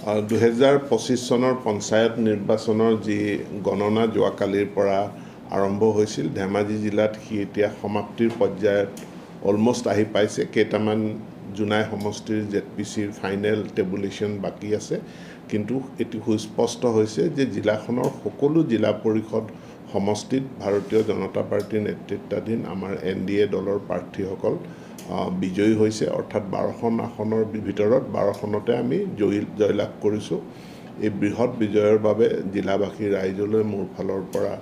2025 চনৰ পঞ্চায়ত নিৰ্বাচনৰ যি গণনা যোৱাকালিৰ পৰা আৰম্ভ হৈছিল, ধেমাজি জিলাত সি এতিয়া সমাপ্তিৰ পৰ্যায়ত অলমষ্ট আহি পাইছে। কেইটামান জোনাই সমষ্টিৰ ZPCৰ ফাইনেল টেবুলেশ্যন বাকী আছে, কিন্তু এটি সুস্পষ্ট হৈছে যে জিলাখনৰ সকলো জিলা পৰিষদ সমষ্টিত ভাৰতীয় জনতা পাৰ্টীৰ নেতৃত্বাধীন আমাৰ NDA দলৰ প্ৰাৰ্থীসকল বিজয়ী হৈছে। অৰ্থাৎ 12খন আসনৰ ভিতৰত 12খনতে আমি জয়লাভ কৰিছোঁ। এই বৃহৎ বিজয়ৰ বাবে জিলাবাসী ৰাইজলৈ মোৰ ফালৰ পৰা,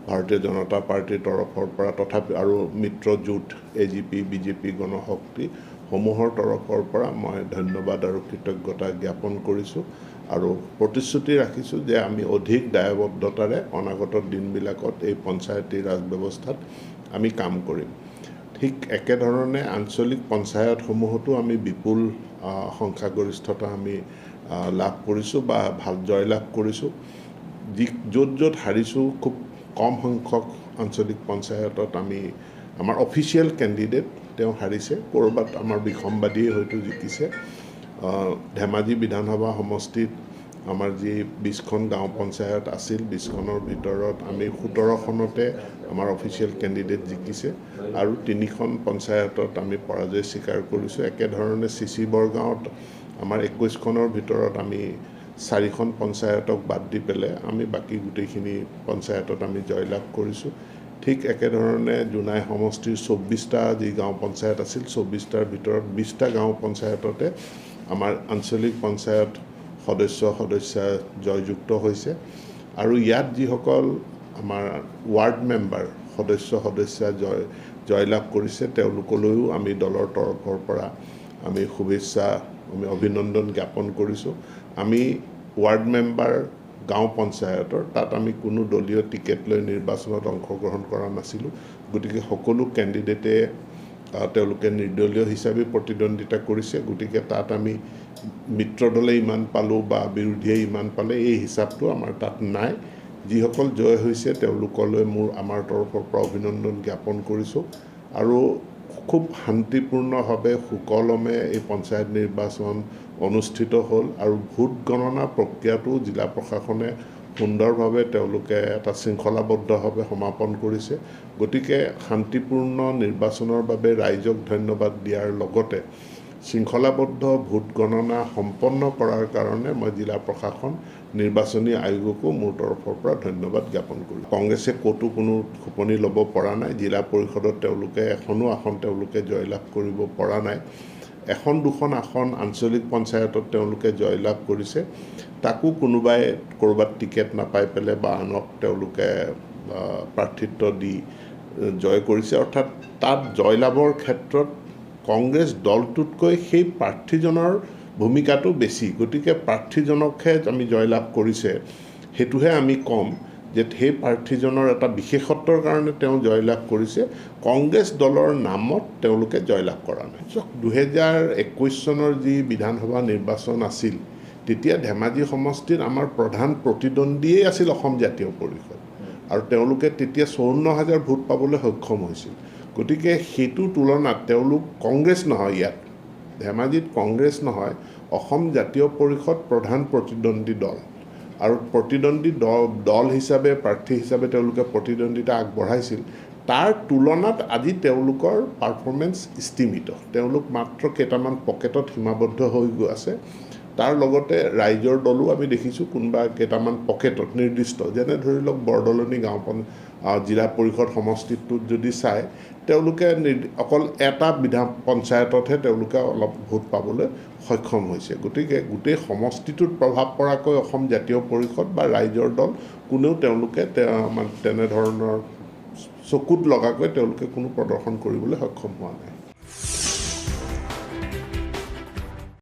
ভাৰতীয় জনতা পাৰ্টীৰ তৰফৰ পৰা, তথাপি আৰু মিত্ৰজোঁট AGP BJP গণশক্তি সমূহৰ তৰফৰ পৰা মই ধন্যবাদ আৰু কৃতজ্ঞতা জ্ঞাপন কৰিছোঁ আৰু প্ৰতিশ্ৰুতি ৰাখিছোঁ যে আমি অধিক দায়বদ্ধতাৰে অনাগত দিনবিলাকত এই পঞ্চায়তী ৰাজ ব্যৱস্থাত আমি কাম কৰিম। ঠিক একেধৰণে আঞ্চলিক পঞ্চায়তসমূহতো আমি বিপুল সংখ্যাগৰিষ্ঠতা আমি লাভ কৰিছোঁ বা ভাল জয়লাভ কৰিছোঁ। য'ত য'ত হাৰিছোঁ, খুব কম সংখ্যক আঞ্চলিক পঞ্চায়তত আমাৰ অফিচিয়েল কেণ্ডিডেট তেওঁ হাৰিছে, ক'ৰবাত আমাৰ বিসম্বাদীয়ে হয়তো জিকিছে। ধেমাজি বিধানসভা সমষ্টিত আমাৰ যি 20খন গাঁও পঞ্চায়ত আছিল, 20খনৰ ভিতৰত আমি 17খনতে আমাৰ অফিচিয়েল কেণ্ডিডেট জিকিছে আৰু 3খন পঞ্চায়তত আমি পৰাজয় স্বীকাৰ কৰিছোঁ। একেধৰণে CC বৰগাঁৱত আমাৰ 21খনৰ ভিতৰত আমি 4খন পঞ্চায়তক বাদ দি পেলাই আমি বাকী গোটেইখিনি পঞ্চায়তত আমি জয়লাভ কৰিছোঁ। ঠিক একেধৰণে জোনাই সমষ্টিৰ 24টা যি গাঁও পঞ্চায়ত আছিল, 24টাৰ ভিতৰত 20টা গাঁও পঞ্চায়ততে আমাৰ আঞ্চলিক পঞ্চায়ত সদস্যা জয়যুক্ত হৈছে আৰু ইয়াত যিসকল আমাৰ ৱাৰ্ড মেম্বাৰ সদস্যা জয়লাভ কৰিছে তেওঁলোকলৈও আমি দলৰ তৰফৰ পৰা আমি শুভেচ্ছা, আমি অভিনন্দন জ্ঞাপন কৰিছোঁ। আমি ৱাৰ্ড মেম্বাৰ গাঁও পঞ্চায়তৰ তাত আমি কোনো দলীয় টিকেট লৈ নিৰ্বাচনত অংশগ্ৰহণ কৰা নাছিলোঁ। গতিকে সকলো কেণ্ডিডেটে তেওঁলোকে নিৰ্দলীয় হিচাপে প্ৰতিদ্বন্দ্বিতা কৰিছে। গতিকে তাত আমি মিত্ৰ দলে ইমান পালোঁ বা বিৰোধীয়ে ইমান পালে, এই হিচাপটো আমাৰ তাত নাই। যিসকল জয় হৈছে তেওঁলোকলৈ আমাৰ তৰফৰ পৰা অভিনন্দন জ্ঞাপন কৰিছোঁ আৰু খুব শান্তিপূৰ্ণভাৱে সুকলমে এই পঞ্চায়ত নিৰ্বাচন অনুষ্ঠিত হ'ল আৰু ভোট গণনা প্ৰক্ৰিয়াটো জিলা প্ৰশাসনে সুন্দৰভাৱে তেওঁলোকে এটা শৃংখলাবদ্ধভাৱে সমাপন কৰিছে। গতিকে শান্তিপূৰ্ণ নিৰ্বাচনৰ বাবে ৰাইজক ধন্যবাদ দিয়াৰ লগতে শৃংখলাবদ্ধ ভোট গণনা সম্পন্ন কৰাৰ কাৰণে মই জিলা প্ৰশাসন, নিৰ্বাচনী আয়োগকো মোৰ তৰফৰ পৰা ধন্যবাদ জ্ঞাপন কৰোঁ। কংগ্ৰেছে ক'তো কোনো খোপনি ল'ব পৰা নাই। জিলা পৰিষদত তেওঁলোকে এখনো আসন তেওঁলোকে জয়লাভ কৰিব পৰা নাই। 1-2খন আসন আঞ্চলিক পঞ্চায়তত তেওঁলোকে জয়লাভ কৰিছে, তাকো কোনোবাই ক'ৰবাত টিকেট নাপাই পেলাই বা আনক তেওঁলোকে প্ৰাৰ্থিত্ব দি জয় কৰিছে। অৰ্থাৎ তাত জয়লাভৰ ক্ষেত্ৰত কংগ্ৰেছ দলটোতকৈ সেই প্ৰাৰ্থীজনৰ ভূমিকাটো বেছি। গতিকে প্ৰাৰ্থীজনকহে আমি জয়লাভ কৰিছে, সেইটোহে আমি ক'ম যে সেই প্ৰাৰ্থীজনৰ এটা বিশেষত্বৰ কাৰণে তেওঁ জয়লাভ কৰিছে। কংগ্ৰেছ দলৰ নামত তেওঁলোকে জয়লাভ কৰা নাই। 2021 চনৰ যি বিধানসভা নিৰ্বাচন আছিল, তেতিয়া ধেমাজি সমষ্টিত আমাৰ প্ৰধান প্ৰতিদ্বন্দ্বীয়েই আছিল অসম জাতীয় পৰিষদ আৰু তেওঁলোকে তেতিয়া 54,000 ভোট পাবলৈ সক্ষম হৈছিল। গতিকে সেইটো তুলনাত তেওঁলোক কংগ্ৰেছ নহয়, ইয়াত ধেমাজিত কংগ্ৰেছ নহয়, অসম জাতীয় পৰিষদ প্ৰধান প্ৰতিদ্বন্দ্বী দল আৰু প্ৰতিদ্বন্দ্বী দল হিচাপে, প্ৰাৰ্থী হিচাপে তেওঁলোকে প্ৰতিদ্বন্দ্বিতা আগবঢ়াইছিল। তাৰ তুলনাত আজি তেওঁলোকৰ পাৰফৰ্মেঞ্চ স্তিমিত। তেওঁলোক মাত্ৰ কেইটামান পকেটত সীমাবদ্ধ হৈ আছে। তাৰ লগতে ৰাইজৰ দলো আমি দেখিছোঁ কোনোবা কেইটামান পকেটত নিৰ্দিষ্ট, যেনে ধৰি লওক বৰদলনি গাঁও জিলা পৰিষদ সমষ্টিটোত যদি চায়, তেওঁলোকে অকল এটা পঞ্চায়ততহে তেওঁলোকে অলপ ভোট পাবলৈ সক্ষম হৈছে। গতিকে গোটেই সমষ্টিটোত প্ৰভাৱ পৰাকৈ অসম জাতীয় পৰিষদ বা ৰাইজৰ দল কোনেও তেওঁলোকে তেনেধৰণৰ চকুত লগাকৈ তেওঁলোকে কোনো প্ৰদৰ্শন কৰিবলৈ সক্ষম হোৱা নাই।